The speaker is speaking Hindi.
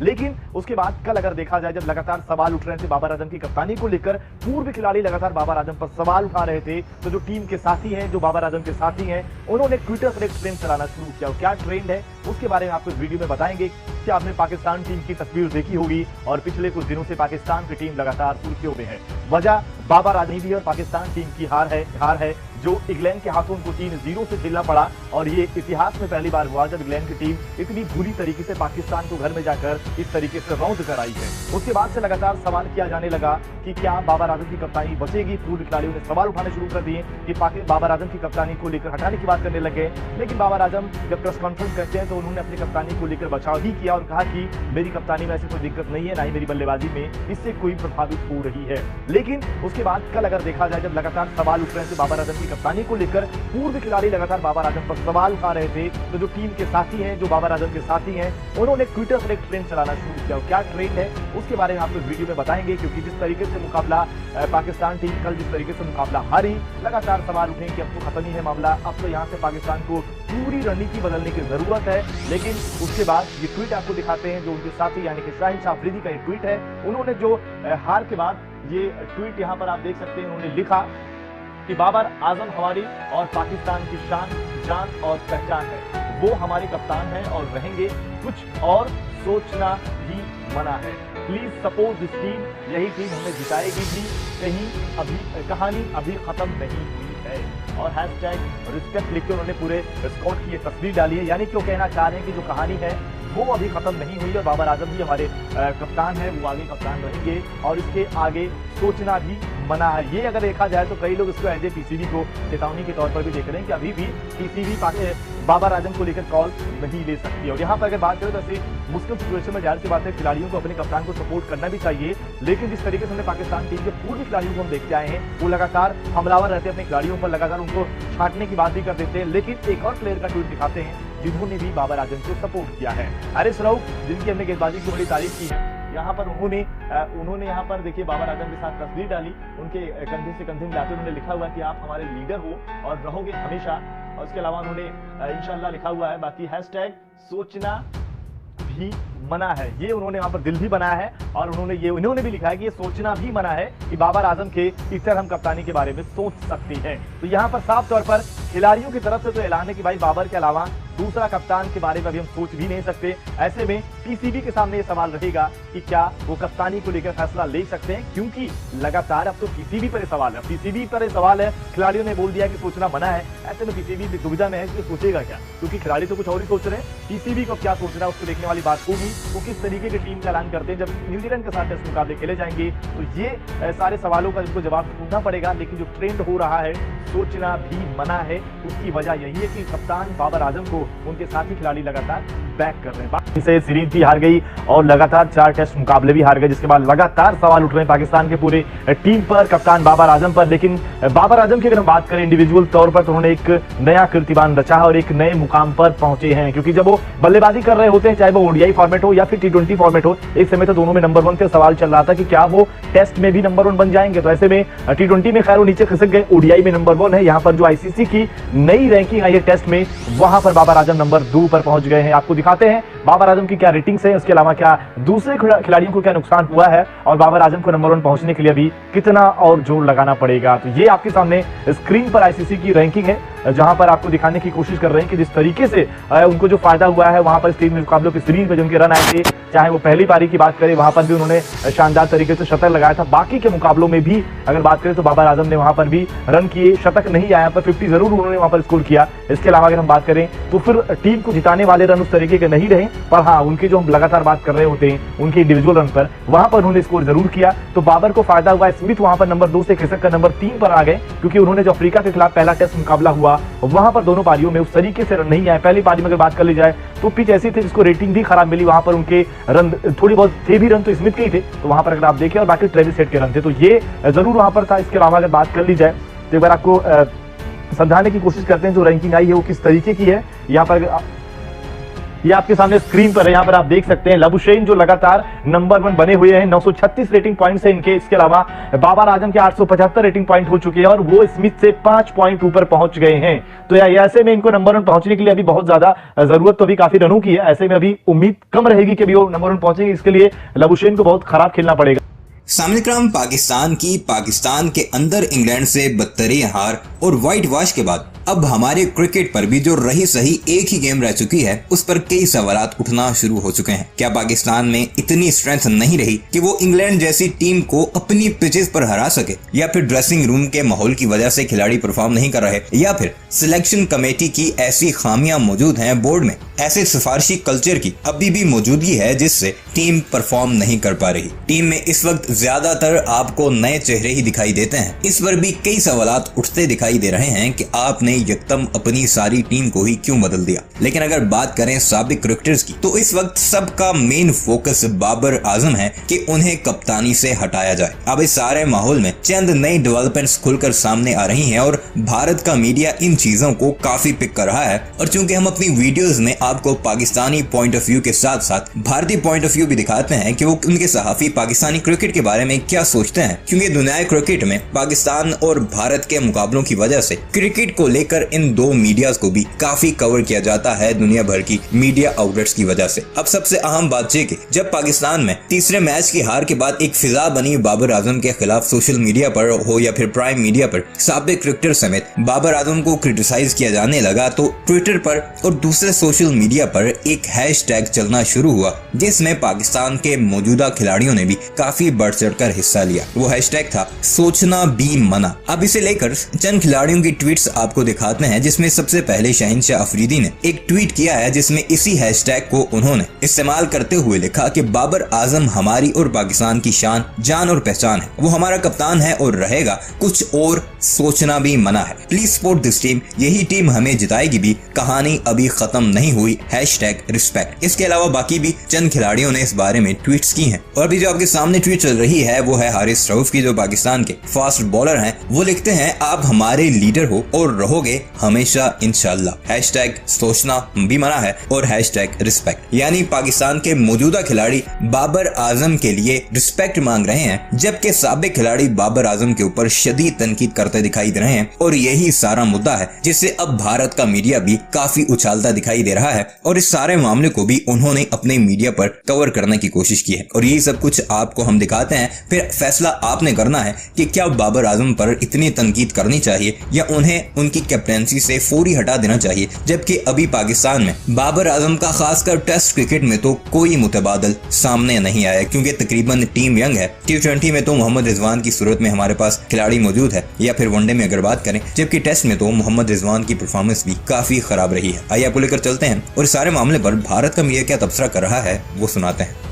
लेकिन उसके बाद कल अगर देखा जाए, जब लगातार सवाल उठ रहे थे बाबर आजम की कप्तानी को लेकर, पूर्व खिलाड़ी लगातार बाबर आजम पर सवाल उठा रहे थे, तो जो टीम के साथी हैं, जो बाबर आजम के साथी हैं, उन्होंने ट्विटर पर एक ट्रेंड चलाना शुरू किया। क्या ट्रेंड है उसके बारे में आपको इस वीडियो में बताएंगे। क्या आपने पाकिस्तान टीम की तस्वीर देखी होगी और पिछले कुछ दिनों से पाकिस्तान की टीम लगातार सुर्खियों में है। वजह बाबर आजम भी और पाकिस्तान टीम की हार है जो इंग्लैंड के हाथों उनको 3-0 से झेलना पड़ा। और ये इतिहास में पहली बार हुआ जब इंग्लैंड की टीम इतनी बुरी तरीके से पाकिस्तान को घर में जाकर इस तरीके से रौंद कर आई है। उसके बाद से लगातार सवाल किया जाने लगा कि क्या बाबर आजम की कप्तानी बचेगी। पूर्व खिलाड़ियों ने सवाल उठाने शुरू कर दिए कि बाबर आजम की कप्तानी को लेकर हटाने की बात करने लगे। लेकिन बाबर आजम जब प्रेस कॉन्फ्रेंस करते हैं तो उन्होंने अपनी कप्तानी को लेकर बचाव ही किया और कहा कि मेरी कप्तानी में ऐसी कोई दिक्कत नहीं है, ना ही मेरी बल्लेबाजी में इससे कोई प्रभावित हो रही है। लेकिन उसके बाद कल अगर देखा जाए, जब लगातार सवाल उठ रहे थे बाबर आजम की कप्तानी को लेकर, पूर्व खिलाड़ी लगातार बाबर आजम पर सवाल उठा रहे थे, तो जो टीम के साथी हैं, जो बाबर आजम के साथी हैं, उन्होंने ट्विटर पर एक ट्रेंड चलाना शुरू किया। क्या ट्रेंड है उसके बारे में आपको इस वीडियो में बताएंगे, क्योंकि जिस तरीके से मुकाबला पाकिस्तान टीम कल जिस तरीके से मुकाबला हारी, लगातार सवाल उठे कि अब तो खत्म ही है मामला, अब तो यहाँ से पाकिस्तान को पूरी रणनीति बदलने की जरूरत है। लेकिन उसके बाद ये ट्वीट आपको दिखाते हैं जो उनके साथी यानी कि शाहीन शाह अफरीदी का एक ट्वीट है। उन्होंने जो हार के बाद ये ट्वीट यहाँ पर आप देख सकते हैं, उन्होंने लिखा कि बाबर आजम हमारी और पाकिस्तान की शान, जान और पहचान है। वो हमारे कप्तान हैं और रहेंगे, कुछ और सोचना भी मना है। प्लीज सपोर्ट दिस टीम, यही टीम हमें जिताएगी भी, कहानी अभी खत्म नहीं हुई है। और हैशटैग रिस्पेक्ट लिख के उन्होंने पूरे स्क्वाड की तस्वीर डाली है। यानी क्यों कहना चाह रहे हैं कि जो कहानी है वो अभी खत्म नहीं हुई और बाबर आजम भी हमारे कप्तान है, वो आगे कप्तान रहेंगे और इसके आगे सोचना भी मना है। ये अगर देखा जाए तो कई लोग इसको एज ए पीसीबी को चेतावनी के तौर पर भी देख रहे हैं कि अभी भी पीसीबी बाबर आजम को लेकर कॉल नहीं ले सकती। और यहाँ पर अगर बात करें तो ऐसी मुश्किल सिचुएशन में जाहिर सी बात है खिलाड़ियों को अपने कप्तान को सपोर्ट करना भी चाहिए। लेकिन जिस तरीके से हमने पाकिस्तान टीम के पूर्व खिलाड़ियों को हम देखते आए हैं, वो लगातार हमलावर रहते हैं अपने खिलाड़ियों पर, लगातार उनको छांटने की बात भी कर देते हैं। लेकिन एक और प्लेयर का ट्वीट दिखाते हैं जिन्होंने भी बाबर आजम को सपोर्ट किया है, हारिस रऊफ, जिनकी हमने गेंदबाजी की बड़ी तारीफ की है। यहाँ पर उन्होंने यहाँ पर देखिए बाबर आजम के साथ तस्वीर डाली, उनके कंधे से कंधे मिलाते उन्होंने लिखा हुआ कि आप हमारे लीडर हो और रहोगे हमेशा। और उसके अलावा उन्होंने इंशाल्लाह लिखा हुआ है। बाकी हैशटैग सोचना भी मना है, ये उन्होंने वहां पर दिल भी बनाया है और इन्होंने भी लिखा है कि ये सोचना भी मना है कि बाबर आजम के इतर हम कप्तानी के बारे में सोच सकते हैं। तो यहाँ पर साफ तौर पर खिलाड़ियों की तरफ से तो ऐलान है कि भाई बाबर के अलावा दूसरा कप्तान के बारे में अभी हम सोच भी नहीं सकते। ऐसे में पीसीबी के सामने ये सवाल रहेगा कि क्या वो कप्तानी को लेकर फैसला ले सकते हैं, क्योंकि लगातार अब तो पीसीबी पर सवाल है, खिलाड़ियों ने बोल दिया कि सोचना मना है। ऐसे में पीसीबी दुविधा में है कि सोचेगा क्या, क्योंकि खिलाड़ी तो कुछ और ही सोच रहे हैं, पीसीबी को क्या सोचना है उसको देखने वाली बात होगी। वो किस तरीके की टीम का ऐलान करते हैं जब न्यूजीलैंड के साथ टेस्ट मुकाबले खेले जाएंगे, तो ये सारे सवालों का इनको जवाब ढूंढना पड़ेगा। लेकिन जो ट्रेंड हो रहा है सोचना भी मना है, उसकी वजह यही है कि कप्तान बाबर आजम को उनके साथी खिलाड़ी लगातार बैक कर रहे हैं। इसे सीरीज भी हार गई और लगातार 4 टेस्ट मुकाबले भी हार गए, जिसके बाद लगातार सवाल उठ रहे हैं पाकिस्तान के पूरे टीम पर, कप्तान बाबर आजम पर। लेकिन बाबर आजम की अगर हम बात करें इंडिविजुअल तौर पर, तो उन्होंने एक नया कीर्तिमान रचा और एक नए मुकाम पर पहुंचे हैं। क्योंकि जब वो बल्लेबाजी कर रहे होते हैं, चाहे वो ओडीआई फॉर्मेट हो या फिर T20 फॉर्मेट हो, एक समय तो दोनों में नंबर 1 थे। सवाल चल रहा था कि क्या वो टेस्ट में भी नंबर 1 बन जाएंगे। तो ऐसे में T20 में खैर वो नीचे खिसक गए, ओडीआई में नंबर 1 है। यहाँ पर जो आईसीसी की नई रैंकिंग आई है टेस्ट में, वहां पर बाबर आजम नंबर 2 पर पहुंच गए हैं। आपको दिखाते हैं बाबर आजम की क्या रेटिंग्स है, उसके अलावा क्या दूसरे खिलाड़ियों को क्या नुकसान हुआ है और बाबर आजम को नंबर 1 पहुंचने के लिए भी कितना और जोर लगाना पड़ेगा। तो ये आपके सामने स्क्रीन पर आईसीसी की रैंकिंग है, जहां पर आपको दिखाने की कोशिश कर रहे हैं कि जिस तरीके से उनको जो फायदा हुआ है वहां पर इस टीम मुकाबलों की सीरीज में जो उनके रन आए थे, चाहे वो पहली पारी की बात करें, वहां पर भी उन्होंने शानदार तरीके से शतक लगाया था। बाकी के मुकाबलों में भी अगर बात करें तो बाबर आजम ने वहां पर भी रन किए, शतक नहीं आया पर 50 जरूर उन्होंने वहां पर स्कोर किया। इसके अलावा अगर हम बात करें तो फिर टीम को जिताने वाले रन उस तरीके के नहीं रहे, पर हाँ उनके जो हम लगातार बात कर रहे होते हैं उनके इंडिविजुअल रन पर, वहां पर उन्होंने स्कोर जरूर किया। तो बाबर को फायदा हुआ। स्मिथ वहां पर नंबर 2 से खिसक कर नंबर 3 पर आ गए, क्योंकि उन्होंने जो अफ्रीका के खिलाफ पहला टेस्ट मुकाबला हुआ वहां पर दोनों पारियों में उस तरीके से रन नहीं आए। पहली पारी में अगर बात कर ली जाए तो पिच ऐसी थी जिसको रेटिंग भी खराब मिली, वहां पर उनके रन थोड़ी बहुत थे भी, रन तो स्मिथ के ही थे, तो वहां पर अगर आप देखें, और बाकी ट्रेविस हेड के रन थे, तो ये जरूर वहां पर था। इसके अलावा अगर बात कर ली जाए तो एक बार आपको समझाने की कोशिश करते हैं जो रैंकिंग आई है वो किस तरीके की है। यहाँ पर ये आपके सामने स्क्रीन पर है, यहाँ पर आप देख सकते हैं लबुशेन जो लगातार नंबर 1 बने हुए हैं, 936 रेटिंग पॉइंट्स है इनके। इसके अलावा बाबर आजम के 875 रेटिंग पॉइंट हो चुके हैं और वो स्मिथ से 5 पॉइंट ऊपर पहुंच गए हैं। तो ऐसे में इनको नंबर 1 पहुंचने के लिए अभी बहुत ज्यादा जरूरत तो अभी काफी रनों की है, ऐसे में अभी उम्मीद कम रहेगी कि अभी वो नंबर 1 पहुंचेंगे। इसके लिए लबुशेन को बहुत खराब खेलना पड़ेगा। सामने पाकिस्तान के अंदर इंग्लैंड से बदतरीन हार और व्हाइट वॉश के बाद अब हमारे क्रिकेट पर भी जो रही सही एक ही गेम रह चुकी है, उस पर कई सवालात उठना शुरू हो चुके हैं। क्या पाकिस्तान में इतनी स्ट्रेंथ नहीं रही कि वो इंग्लैंड जैसी टीम को अपनी पिचेस पर हरा सके, या फिर ड्रेसिंग रूम के माहौल की वजह से खिलाड़ी परफॉर्म नहीं कर रहे, या फिर सिलेक्शन कमेटी की ऐसी खामियां मौजूद हैं बोर्ड में, ऐसे सिफारशी कल्चर की अभी भी मौजूदगी है जिससे टीम परफॉर्म नहीं कर पा रही। टीम में इस वक्त ज्यादातर आपको नए चेहरे ही दिखाई देते हैं। इस पर भी कई सवालात उठते दिखाई दे रहे हैं कि आपने यकदम अपनी सारी टीम को ही क्यों बदल दिया। लेकिन अगर बात करें साबिक क्रिकेटर्स की, तो इस वक्त सबका मेन फोकस बाबर आजम है कि उन्हें कप्तानी से हटाया जाए। अब इस सारे माहौल में चंद नई डेवलपमेंट्स खुलकर सामने आ रही हैं और भारत का मीडिया इन चीजों को काफी पिक कर रहा है। और चूंकि हम अपनी वीडियोस में आपको पाकिस्तानी पॉइंट ऑफ व्यू के साथ साथ भारतीय पॉइंट ऑफ व्यू भी दिखाते हैं कि वो उनके सहाफी पाकिस्तानी क्रिकेट के बारे में क्या सोचते हैं, क्योंकि दुनिया क्रिकेट में पाकिस्तान और भारत के मुकाबलों की वजह से क्रिकेट को लेकर इन दो मीडियाज को भी काफी कवर किया जाता है दुनिया भर की मीडिया आउटलेट्स की वजह से। अब सबसे अहम बात यह कि जब पाकिस्तान में तीसरे मैच की हार के बाद एक फिजा बनी बाबर आजम के खिलाफ, सोशल मीडिया पर हो या फिर प्राइम मीडिया पर साबिक क्रिकेटर समेत बाबर आजम को क्रिटिसाइज किया जाने लगा, तो ट्विटर पर और दूसरे सोशल मीडिया पर एक हैशटैग चलना शुरू हुआ जिसमें पाकिस्तान के मौजूदा खिलाड़ियों ने भी काफी बढ़ चढ़कर हिस्सा लिया। वो हैशटैग था सोचना भी मना। अब इसे लेकर चंद खिलाड़ियों की ट्वीट्स आपको दिखाते हैं, जिसमें सबसे पहले शहनशाह अफरीदी ने एक ट्वीट किया है जिसमें इसी हैशटैग को उन्होंने इस्तेमाल करते हुए लिखा कि बाबर आजम हमारी और पाकिस्तान की शान, जान और पहचान है। वो हमारा कप्तान है और रहेगा, कुछ और सोचना भी मना है। प्लीज सपोर्ट दिस टीम, यही टीम हमें जिताएगी भी, कहानी अभी खत्म नहीं हुई, हैशटैग रिस्पेक्ट। इसके अलावा बाकी भी चंद खिलाड़ियों ने इस बारे में ट्वीट्स की हैं। और अभी जो आपके सामने ट्वीट चल रही है वो है हारिस रऊफ की, जो पाकिस्तान के फास्ट बॉलर हैं। वो लिखते हैं आप हमारे लीडर हो और रहोगे हमेशा इंशाल्लाह, हैशटैग सोचना भी मना है और हैशटैग रिस्पेक्ट। यानी पाकिस्तान के मौजूदा खिलाड़ी बाबर आजम के लिए रिस्पेक्ट मांग रहे हैं, जबकि साबिक खिलाड़ी बाबर आजम के ऊपर शदीद तनकीद करते दिखाई दे रहे हैं। और यही सारा मुद्दा है जिससे अब भारत का मीडिया भी काफी उछालता दिखाई दे रहा है और इस सारे मामले को भी उन्होंने अपने मीडिया पर कवर करने की कोशिश की है। और यही सब कुछ आपको हम दिखाते हैं, फिर फैसला आपने करना है कि क्या बाबर आजम पर इतनी तनकीद करनी चाहिए या उन्हें उनकी कैप्टेंसी से फौरी हटा देना चाहिए। जबकि अभी पाकिस्तान में बाबर आजम का खासकर टेस्ट क्रिकेट में तो कोई मुतबादल सामने नहीं आया, क्योंकि तकरीबन टीम यंग है। T20 में तो मोहम्मद रिजवान की सूरत में हमारे पास खिलाड़ी मौजूद है, या फिर वनडे में अगर बात करें, जबकि टेस्ट में तो मोहम्मद रिजवान की परफॉर्मेंस भी काफी खराब रही है। आइए आपको लेकर चलते हैं और सारे मामले पर भारत का मीडिया क्या तबसरा कर रहा है वो सुनाते हैं।